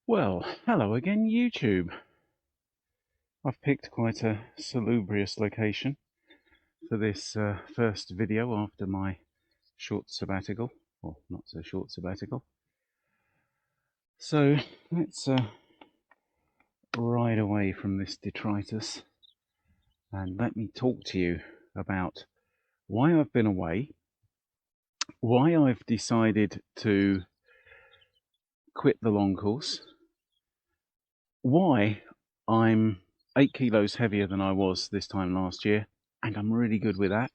Well, hello again, YouTube. I've picked quite a salubrious location for this first video after my short sabbatical, or not so short sabbatical. So let's ride away from this detritus and let me talk to you about why I've been away, why I've decided to quit the long course, why I'm 8 kilos heavier than I was this time last year, and I'm really good with that,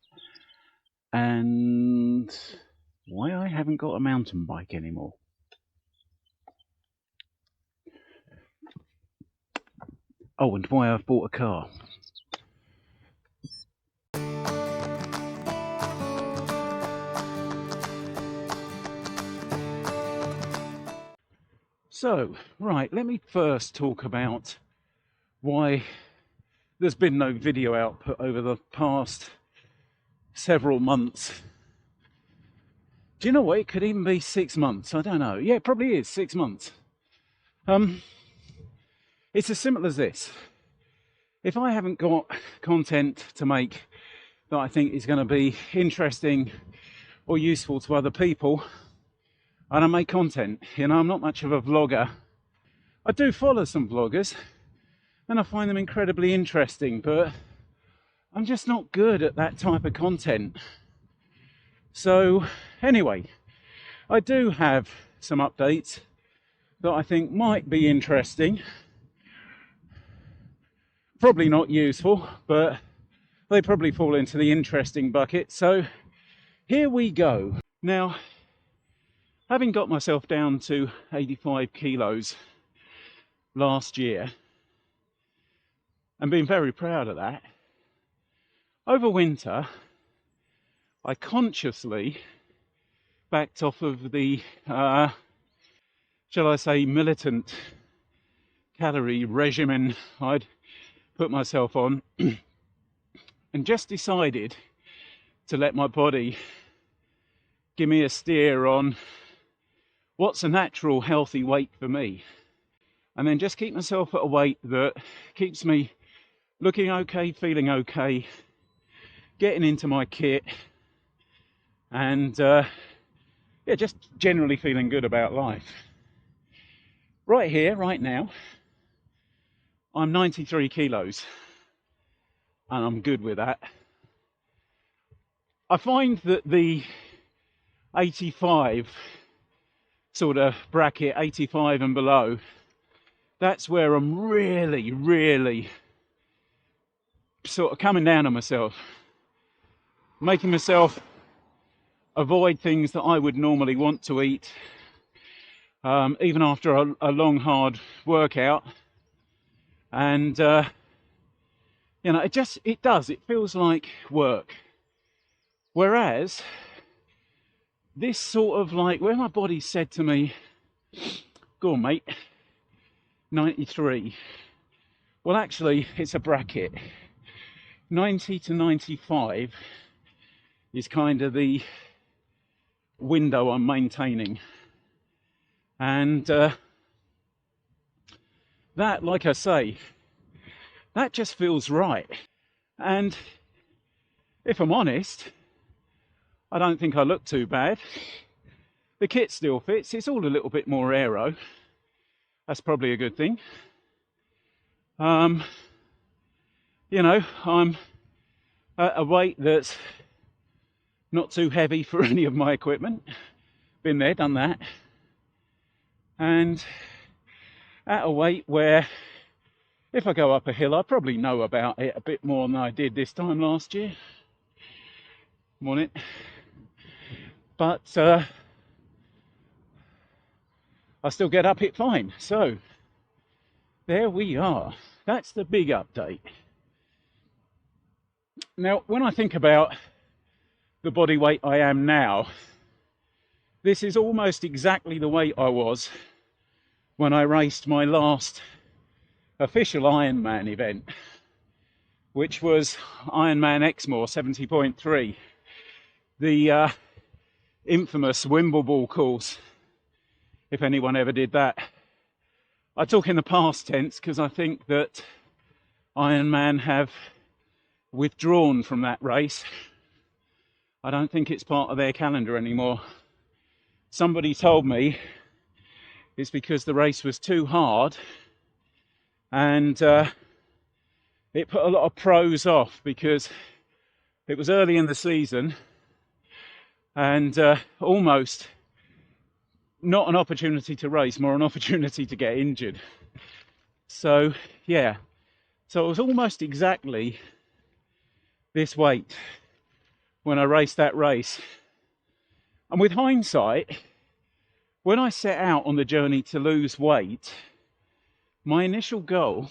and why I haven't got a mountain bike anymore. Oh, and why I've bought a car. So, right, let me first talk about why there's been no video output over the past several months. Do you know what? It could even be 6 months. I don't know. Yeah, it probably is 6 months. It's as simple as this. If I haven't got content to make that I think is going to be interesting or useful to other people, I don't make content. You know, I'm not much of a vlogger. I do follow some vloggers and I find them incredibly interesting, but I'm just not good at that type of content. So anyway, I do have some updates that I think might be interesting. Probably not useful, but they probably fall into the interesting bucket. So here we go. Now, having got myself down to 85 kilos last year and been very proud of that, over winter I consciously backed off of the shall I say militant calorie regimen I'd put myself on and just decided to let my body give me a steer on what's a natural healthy weight for me, and then just keep myself at a weight that keeps me looking okay, feeling okay, getting into my kit, and yeah, just generally feeling good about life. Right here, right now, I'm 93 kilos and I'm good with that. I find that the 85 sort of bracket, 85 and below, that's where I'm really sort of coming down on myself, making myself avoid things that I would normally want to eat, even after a long hard workout. And you know, it feels like work. Whereas this sort of like where my body said to me, go on mate, 93, well actually it's a bracket. 90 to 95 is kind of the window I'm maintaining, and that, like I say, that just feels right. And if I'm honest, I don't think I look too bad. The kit still fits. It's all a little bit more aero. That's probably a good thing. You know, I'm at a weight that's not too heavy for any of my equipment. Been there, done that. And at a weight where if I go up a hill, I probably know about it a bit more than I did this time last year. Want it? But I still get up it fine. So there we are. That's the big update. Now, when I think about the body weight I am now, this is almost exactly the weight I was when I raced my last official Ironman event, which was Ironman Exmoor 70.3, the infamous Wimbleball course, if anyone ever did that. I talk in the past tense because I think that Ironman have withdrawn from that race. I don't think it's part of their calendar anymore. Somebody told me it's because the race was too hard, and it put a lot of pros off because it was early in the season and almost not an opportunity to race, more an opportunity to get injured. So yeah, so it was almost exactly this weight when I raced that race. And with hindsight, when I set out on the journey to lose weight, my initial goal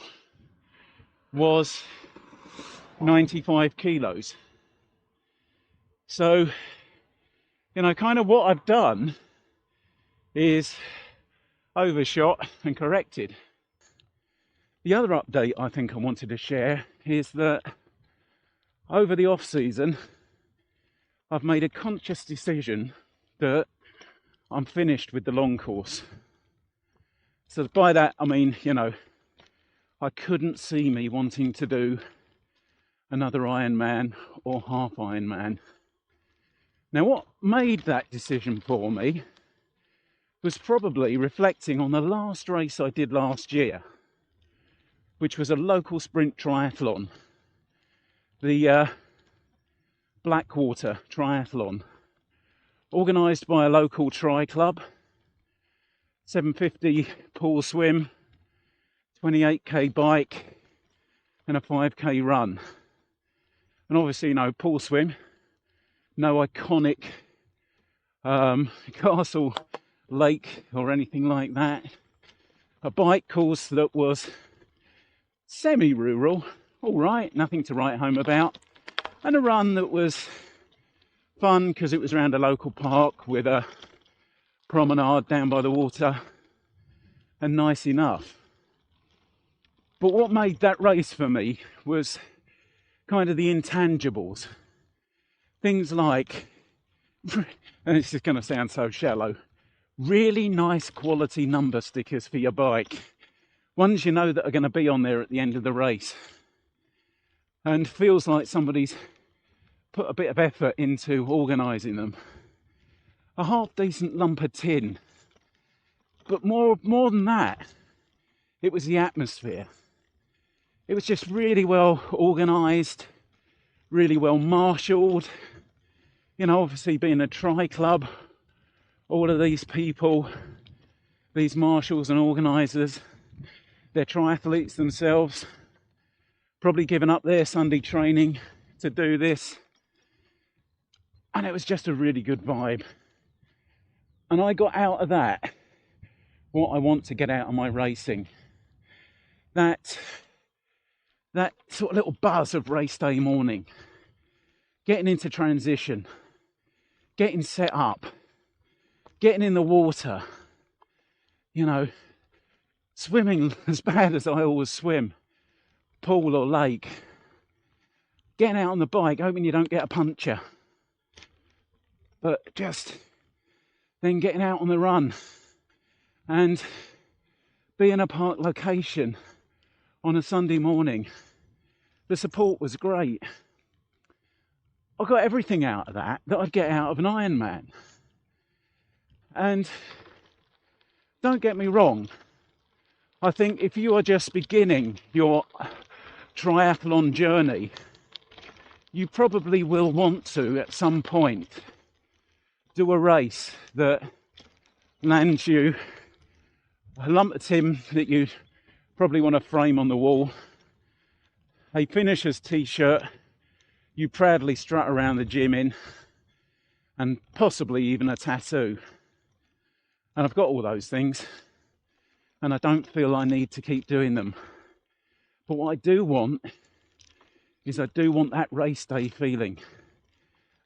was 95 kilos. So, you know, kind of what I've done is overshot and corrected. The other update I think I wanted to share is that over the off season, I've made a conscious decision that I'm finished with the long course. So by that, I mean, you know, I couldn't see me wanting to do another Ironman or half Ironman. Now, what made that decision for me was probably reflecting on the last race I did last year, which was a local sprint triathlon, the Blackwater Triathlon, organised by a local tri club, 750 pool swim, 28k bike and a 5k run. And obviously, you know, pool swim, no iconic castle lake or anything like that. A bike course that was semi-rural, all right, nothing to write home about. And a run that was fun because it was around a local park with a promenade down by the water, and nice enough. But what made that race for me was kind of the intangibles. Things like, and this is going to sound so shallow, really nice quality number stickers for your bike. Ones you know that are going to be on there at the end of the race. And feels like somebody's put a bit of effort into organising them. A half decent lump of tin. But more than that, it was the atmosphere. It was just really well organised, really well marshalled. You know, obviously being a tri club, all of these people, these marshals and organisers, they're triathletes themselves, probably given up their Sunday training to do this. And it was just a really good vibe. And I got out of that what I want to get out of my racing. That sort of little buzz of race day morning, getting into transition, getting set up, getting in the water, you know, swimming as bad as I always swim, pool or lake, getting out on the bike, hoping you don't get a puncture, but just then getting out on the run and being a park location on a Sunday morning. The support was great. I got everything out of that I'd get out of an Ironman. And don't get me wrong, I think if you are just beginning your triathlon journey, you probably will want to, at some point, do a race that lands you a lump of tin that you probably want to frame on the wall, a finisher's t-shirt you proudly strut around the gym in, and possibly even a tattoo. And I've got all those things, and I don't feel I need to keep doing them. But what I do want is I do want that race day feeling.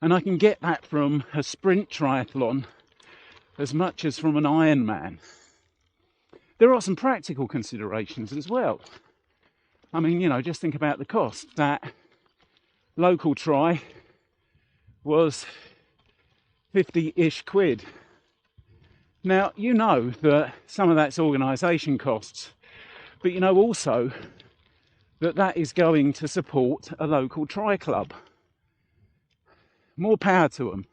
And I can get that from a sprint triathlon as much as from an Ironman. There are some practical considerations as well. I mean, you know, just think about the cost. That local tri was 50-ish quid. Now, you know that some of that's organisation costs, but you know also that that is going to support a local tri club. More power to them.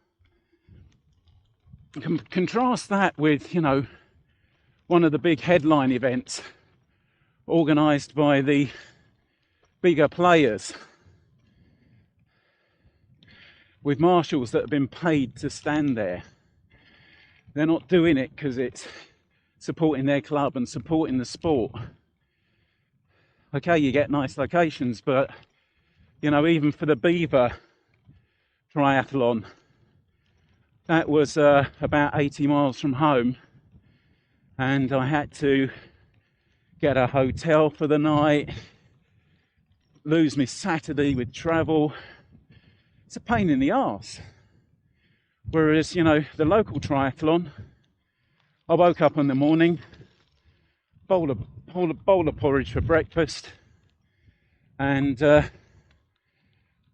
Contrast that with, you know, one of the big headline events organised by the bigger players, with marshals that have been paid to stand there. They're not doing it because it's supporting their club and supporting the sport. Okay, you get nice locations, but you know, even for the Beaver triathlon, that was about 80 miles from home, and I had to get a hotel for the night, lose me Saturday with travel. It's a pain in the arse. Whereas, you know, the local triathlon, I woke up in the morning, bowl of porridge for breakfast, and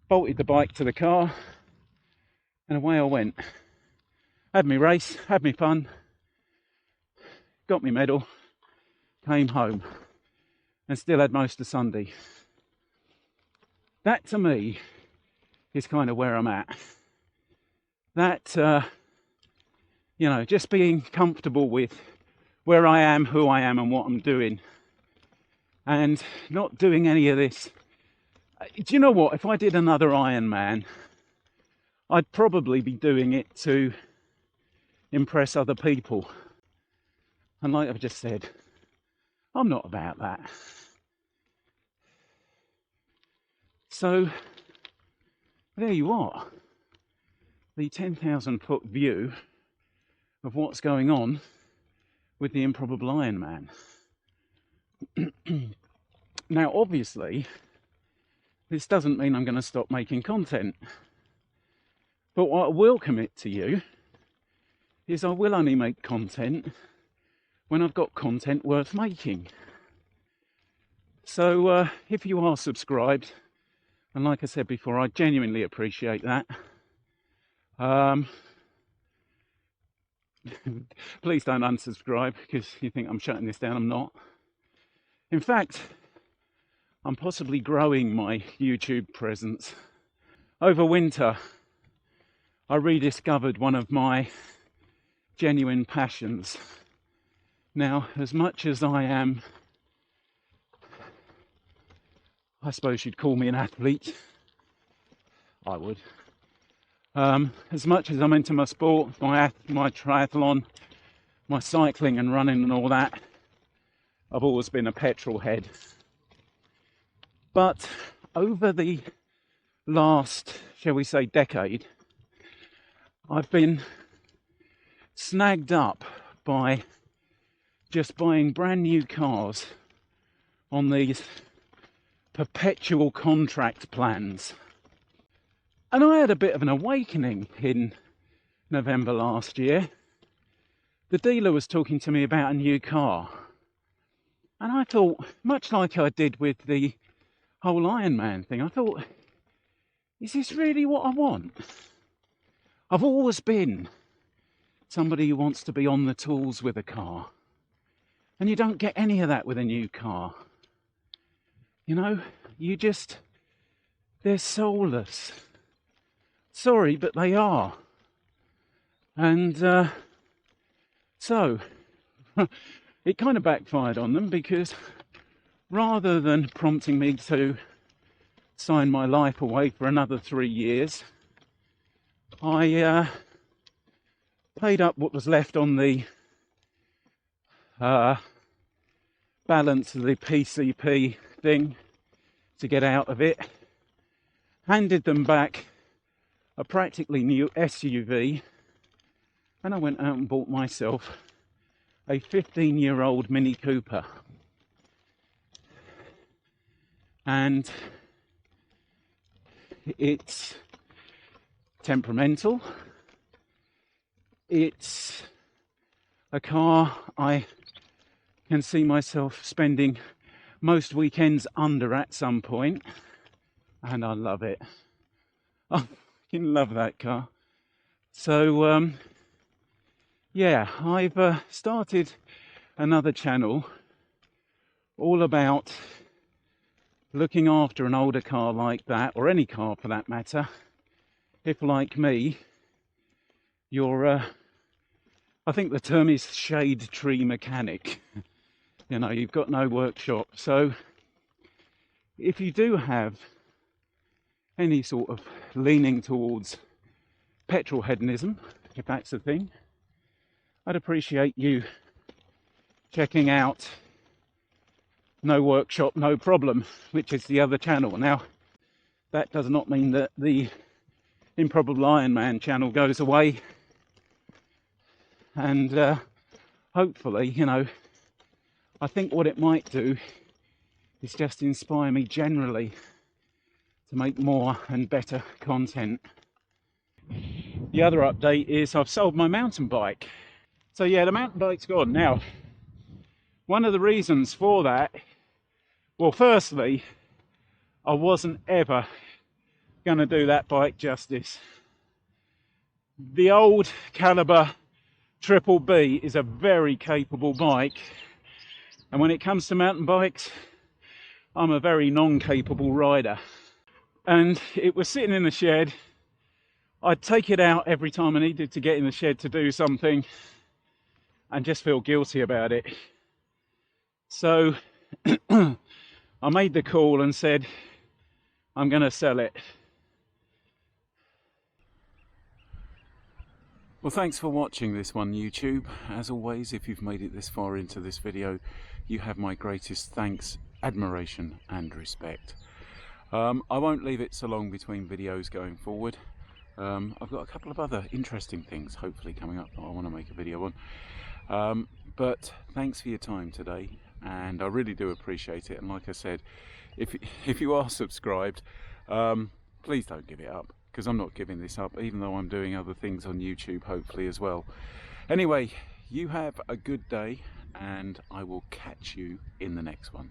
bolted the bike to the car, and away I went. Had me race, had me fun, got me medal, came home, and still had most of Sunday. That to me is kind of where I'm at. That, you know, just being comfortable with where I am, who I am, and what I'm doing, and not doing any of this. Do you know what? If I did another Ironman, I'd probably be doing it to impress other people. And like I've just said, I'm not about that. So there you are, the 10,000 foot view of what's going on with the Improbable Ironman. Now, obviously, this doesn't mean I'm going to stop making content. But what I will commit to you is I will only make content when I've got content worth making. So if you are subscribed, and like I said before, I genuinely appreciate that. Please don't unsubscribe because you think I'm shutting this down. I'm not. In fact, I'm possibly growing my YouTube presence. Over winter, I rediscovered one of my genuine passions. Now, as much as I am, I suppose you'd call me an athlete, I would. As much as I'm into my sport, my triathlon, my cycling and running and all that, I've always been a petrol head. But over the last, shall we say, decade, I've been snagged up by just buying brand new cars on these perpetual contract plans. And I had a bit of an awakening in November last year. The dealer was talking to me about a new car. And I thought, much like I did with the whole Ironman thing, I thought, is this really what I want? I've always been somebody who wants to be on the tools with a car. And you don't get any of that with a new car. You know, they're soulless. Sorry, but they are. And so it kind of backfired on them, because rather than prompting me to sign my life away for another 3 years, I paid up what was left on the balance of the PCP thing to get out of it, handed them back a practically new SUV, and I went out and bought myself a 15-year-old Mini Cooper. And it's temperamental. It's a car I can see myself spending most weekends under at some point, and I love it. I fucking love that car. So yeah, I've started another channel all about looking after an older car like that, or any car for that matter, if like me, you're, I think the term is shade tree mechanic. You know, you've got no workshop. So if you do have any sort of leaning towards petrol hedonism, if that's the thing, I'd appreciate you checking out No Workshop, No Problem, which is the other channel. Now, that does not mean that the Improbable Ironman channel goes away. And hopefully, you know, I think what it might do is just inspire me generally to make more and better content. The other update is I've sold my mountain bike. So yeah, the mountain bike's gone. Now, one of the reasons for that, well, firstly, I wasn't ever going to do that bike justice. The old Caliber Triple B is a very capable bike, and when it comes to mountain bikes, I'm a very non-capable rider. And it was sitting in the shed. I'd take it out every time I needed to get in the shed to do something and just feel guilty about it. So I made the call and said, I'm going to sell it. Well, thanks for watching this one, YouTube. As always, if you've made it this far into this video, you have my greatest thanks, admiration and respect. I won't leave it so long between videos going forward. I've got a couple of other interesting things hopefully coming up that I want to make a video on. But thanks for your time today, and I really do appreciate it. And like I said, if you are subscribed, please don't give it up, because I'm not giving this up, even though I'm doing other things on YouTube hopefully as well. Anyway, you have a good day, and I will catch you in the next one.